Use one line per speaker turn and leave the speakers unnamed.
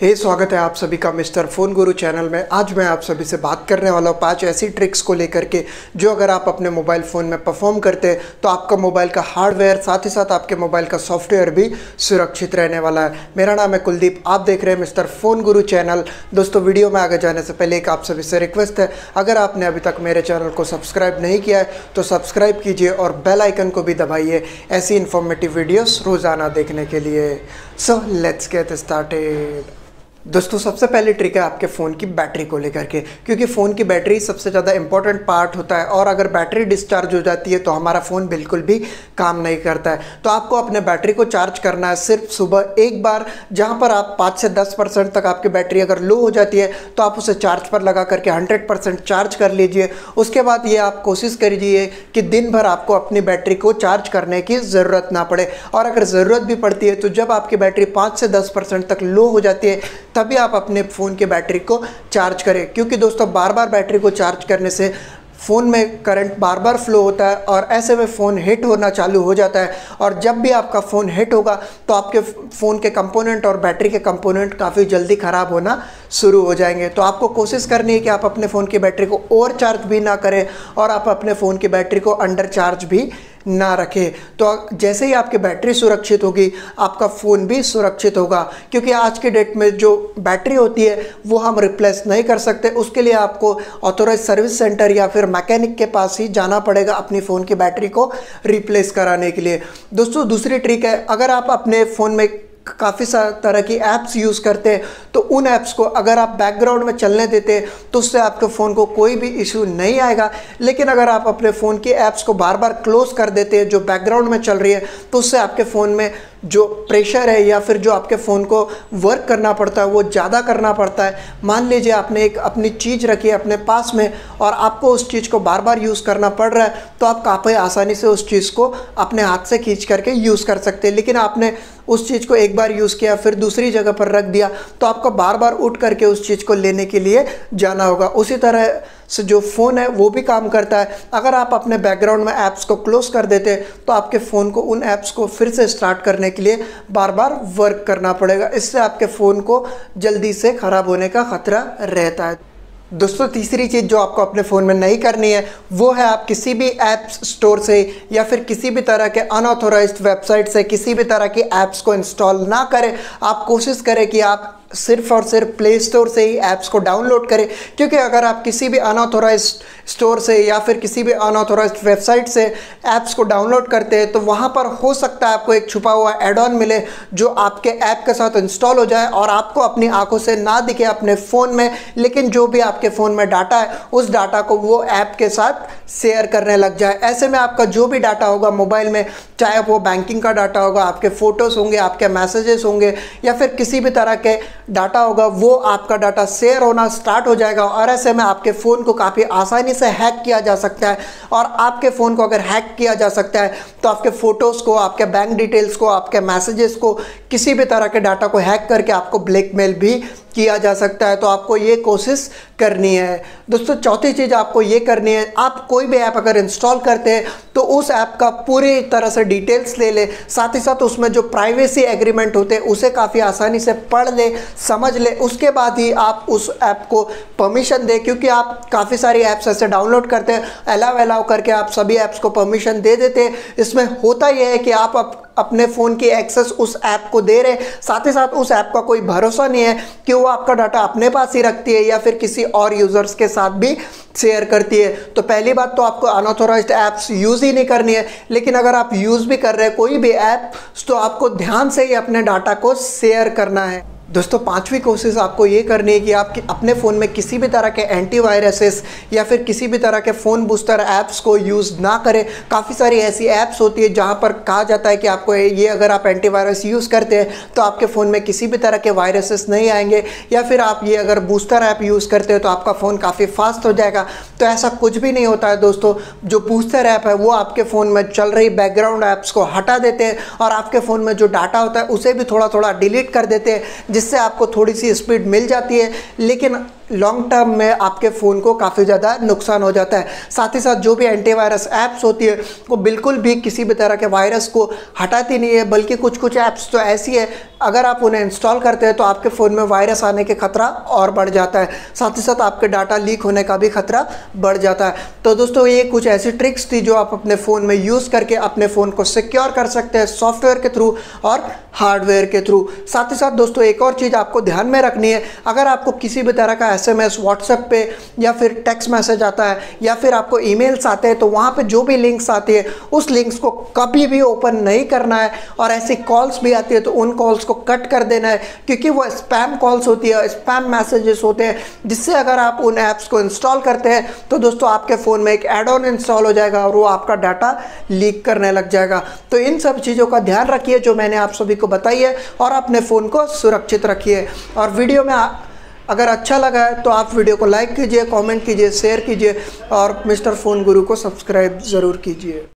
स्वागत है आप सभी का मिस्टर फ़ोन गुरु चैनल में। आज मैं आप सभी से बात करने वाला हूँ 5 ऐसी ट्रिक्स को लेकर के जो अगर आप अपने मोबाइल फ़ोन में परफॉर्म करते हैं तो आपका मोबाइल का हार्डवेयर साथ ही साथ आपके मोबाइल का सॉफ्टवेयर भी सुरक्षित रहने वाला है। मेरा नाम है कुलदीप, आप देख रहे हैं मिस्टर फ़ोन गुरु चैनल। दोस्तों, वीडियो में आगे जाने से पहले एक आप सभी से रिक्वेस्ट है, अगर आपने अभी तक मेरे चैनल को सब्सक्राइब नहीं किया है तो सब्सक्राइब कीजिए और बेल आइकन को भी दबाइए ऐसी इन्फॉर्मेटिव वीडियोस रोज़ाना देखने के लिए। So let's get started. दोस्तों, सबसे पहली ट्रिक है आपके फ़ोन की बैटरी को लेकर के, क्योंकि फ़ोन की बैटरी सबसे ज़्यादा इंपॉर्टेंट पार्ट होता है और अगर बैटरी डिस्चार्ज हो जाती है तो हमारा फ़ोन बिल्कुल भी काम नहीं करता है। तो आपको अपने बैटरी को चार्ज करना है सिर्फ सुबह एक बार, जहां पर आप 5 से 10% तक आपकी बैटरी अगर लो हो जाती है तो आप उसे चार्ज पर लगा करके 100% चार्ज कर लीजिए। उसके बाद ये आप कोशिश करिए कि दिन भर आपको अपनी बैटरी को चार्ज करने की ज़रूरत ना पड़े, और अगर ज़रूरत भी पड़ती है तो जब आपकी बैटरी 5 से 10% तक लो हो जाती है तभी आप अपने फ़ोन की बैटरी को चार्ज करें। क्योंकि दोस्तों, बार बार बैटरी को चार्ज करने से फ़ोन में करंट बार बार फ्लो होता है और ऐसे में फ़ोन हिट होना चालू हो जाता है, और जब भी आपका फ़ोन हिट होगा तो आपके फ़ोन के कंपोनेंट और बैटरी के कंपोनेंट काफ़ी जल्दी ख़राब होना शुरू हो जाएंगे। तो आपको कोशिश करनी है कि आप अपने फ़ोन की बैटरी को ओवर चार्ज भी ना करें और आप अपने फ़ोन की बैटरी को अंडर चार्ज भी ना रखें। तो जैसे ही आपकी बैटरी सुरक्षित होगी आपका फ़ोन भी सुरक्षित होगा, क्योंकि आज के डेट में जो बैटरी होती है वो हम रिप्लेस नहीं कर सकते। उसके लिए आपको ऑथोराइज सर्विस सेंटर या फिर मैकेनिक के पास ही जाना पड़ेगा अपनी फ़ोन की बैटरी को रिप्लेस कराने के लिए। दोस्तों, दूसरी ट्रिक है, अगर आप अपने फ़ोन में काफ़ी सारे तरह की ऐप्स यूज़ करते हैं तो उन ऐप्स को अगर आप बैकग्राउंड में चलने देते हैं तो उससे आपके फ़ोन को कोई भी इशू नहीं आएगा। लेकिन अगर आप अपने फ़ोन की ऐप्स को बार बार क्लोज़ कर देते हैं जो बैकग्राउंड में चल रही है, तो उससे आपके फ़ोन में जो प्रेशर है या फिर जो आपके फ़ोन को वर्क करना पड़ता है वो ज़्यादा करना पड़ता है। मान लीजिए आपने एक अपनी चीज़ रखी है अपने पास में और आपको उस चीज़ को बार बार यूज़ करना पड़ रहा है, तो आप काफ़ी आसानी से उस चीज़ को अपने हाथ से खींच करके यूज़ कर सकते हैं। लेकिन आपने उस चीज़ को एक बार यूज़ किया फिर दूसरी जगह पर रख दिया तो आपको बार बार उठ करके उस चीज़ को लेने के लिए जाना होगा। उसी तरह से जो फ़ोन है वो भी काम करता है। अगर आप अपने बैकग्राउंड में ऐप्स को क्लोज कर देते तो आपके फ़ोन को उन ऐप्स को फिर से स्टार्ट करने के लिए बार बार वर्क करना पड़ेगा। इससे आपके फ़ोन को जल्दी से ख़राब होने का ख़तरा रहता है। दोस्तों, तीसरी चीज़ जो आपको अपने फ़ोन में नहीं करनी है वो है आप किसी भी ऐप स्टोर से या फिर किसी भी तरह के अनऑथोराइज्ड वेबसाइट से किसी भी तरह की ऐप्स को इंस्टॉल ना करें। आप कोशिश करें कि आप सिर्फ और सिर्फ प्ले स्टोर से ही ऐप्स को डाउनलोड करें, क्योंकि अगर आप किसी भी अनऑथोराइज्ड स्टोर से या फिर किसी भी अनऑथोराइज्ड वेबसाइट से ऐप्स को डाउनलोड करते हैं तो वहाँ पर हो सकता है आपको एक छुपा हुआ एड ऑन मिले जो आपके ऐप के साथ इंस्टॉल हो जाए और आपको अपनी आंखों से ना दिखे अपने फ़ोन में, लेकिन जो भी आपके फ़ोन में डाटा है उस डाटा को वो ऐप के साथ शेयर करने लग जाए। ऐसे में आपका जो भी डाटा होगा मोबाइल में, चाहे वो बैंकिंग का डाटा होगा, आपके फ़ोटोज़ होंगे, आपके मैसेजेस होंगे या फिर किसी भी तरह के डाटा होगा, वो आपका डाटा शेयर होना स्टार्ट हो जाएगा और ऐसे में आपके फ़ोन को काफ़ी आसानी से हैक किया जा सकता है। और आपके फ़ोन को अगर हैक किया जा सकता है तो आपके फ़ोटोज़ को, आपके बैंक डिटेल्स को, आपके मैसेजेस को, किसी भी तरह के डाटा को हैक करके आपको ब्लैकमेल भी किया जा सकता है। तो आपको ये कोशिश करनी है। दोस्तों, चौथी चीज़ आपको ये करनी है, आप कोई भी ऐप अगर इंस्टॉल करते हैं तो उस ऐप का पूरी तरह से डिटेल्स ले ले, साथ ही साथ उसमें जो प्राइवेसी एग्रीमेंट होते हैं उसे काफ़ी आसानी से पढ़ ले, समझ ले, उसके बाद ही आप उस ऐप को परमिशन दें। क्योंकि आप काफ़ी सारी ऐप्स ऐसे डाउनलोड करते हैं, अलाउ करके आप सभी ऐप्स को परमिशन दे देते हैं। इसमें होता यह है कि आप अपने फ़ोन की एक्सेस उस ऐप को दे रहे, साथ ही साथ उस ऐप का कोई भरोसा नहीं है कि वो आपका डाटा अपने पास ही रखती है या फिर किसी और यूज़र्स के साथ भी शेयर करती है। तो पहली बात तो आपको अनऑथोराइज्ड ऐप्स यूज़ ही नहीं करनी है, लेकिन अगर आप यूज़ भी कर रहे हैं कोई भी ऐप तो आपको ध्यान से ही अपने डाटा को शेयर करना है। दोस्तों, पांचवी कोशिश आपको ये करनी है कि आप अपने फ़ोन में किसी भी तरह के एंटीवायरसेस या फिर किसी भी तरह के फ़ोन बूस्टर ऐप्स को यूज़ ना करें। काफ़ी सारी ऐसी ऐप्स होती है जहां पर कहा जाता है कि आपको ये अगर आप एंटीवायरस यूज़ करते हैं तो आपके फ़ोन में किसी भी तरह के वायरसेस नहीं आएंगे, या फिर आप ये अगर बूस्टर ऐप यूज़ करते हैं तो आपका फ़ोन काफ़ी फास्ट हो जाएगा। तो ऐसा कुछ भी नहीं होता है दोस्तों। जो बूस्टर ऐप है वो आपके फ़ोन में चल रही बैकग्राउंड ऐप्स को हटा देते हैं और आपके फ़ोन में जो डाटा होता है उसे भी थोड़ा थोड़ा डिलीट कर देते हैं, जिससे आपको थोड़ी सी स्पीड मिल जाती है, लेकिन लॉन्ग टर्म में आपके फ़ोन को काफ़ी ज़्यादा नुकसान हो जाता है। साथ ही साथ जो भी एंटीवायरस ऐप्स होती है वो बिल्कुल भी किसी भी तरह के वायरस को हटाती नहीं है, बल्कि कुछ ऐप्स तो ऐसी है अगर आप उन्हें इंस्टॉल करते हैं तो आपके फ़ोन में वायरस आने के खतरा और बढ़ जाता है, साथ ही साथ आपके डाटा लीक होने का भी खतरा बढ़ जाता है। तो दोस्तों ये कुछ ऐसी ट्रिक्स थी जो आप अपने फ़ोन में यूज़ करके अपने फ़ोन को सिक्योर कर सकते हैं, सॉफ्टवेयर के थ्रू और हार्डवेयर के थ्रू। साथ ही साथ दोस्तों एक और चीज़ आपको ध्यान में रखनी है, अगर आपको किसी भी तरह का SMS व्हाट्सएप पे या फिर टेक्स्ट मैसेज आता है या फिर आपको ईमेल्स आते हैं, तो वहाँ पे जो भी लिंक्स आती है उस लिंक्स को कभी भी ओपन नहीं करना है। और ऐसी कॉल्स भी आती है तो उन कॉल्स को कट कर देना है, क्योंकि वो स्पैम कॉल्स होती है, स्पैम मैसेजेस होते हैं, जिससे अगर आप उन ऐप्स को इंस्टॉल करते हैं तो दोस्तों आपके फ़ोन में एक ऐड ऑन इंस्टॉल हो जाएगा और वो आपका डाटा लीक करने लग जाएगा। तो इन सब चीज़ों का ध्यान रखिए जो मैंने आप सभी को बताई है, और अपने फ़ोन को सुरक्षित रखिए। और वीडियो में अगर अच्छा लगा है तो आप वीडियो को लाइक कीजिए, कमेंट कीजिए, शेयर कीजिए और मिस्टर फ़ोन गुरु को सब्सक्राइब ज़रूर कीजिए।